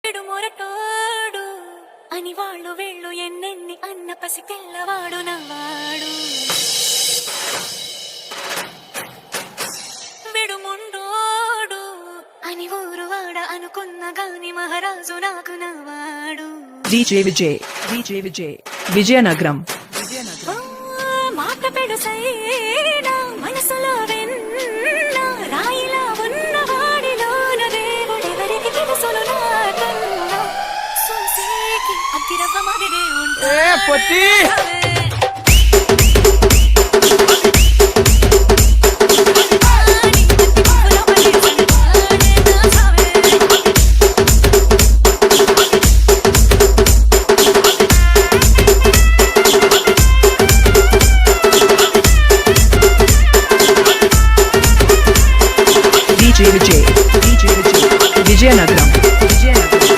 విడు మొరటోడు అని వాళ్ళు వెళ్ళు ఎన్నెన్ని అన్న పసి పిల్లవాడు నవ్వాడు. విడు ముండోడు అని ఊరు వాడ అనుకున్న గాని మహారాజు నాకు నవ్వాడు. DJ Vijay, Vijayanagaram. మాట పెడుసైనా మనసులో వెన్న రాయిలా ఉన్నవాడిలోన దేవుడెవరికి తెలుసును నాకన్నా. చూసేకి అగ్గిరవ్వ మాదిరే ఉంటా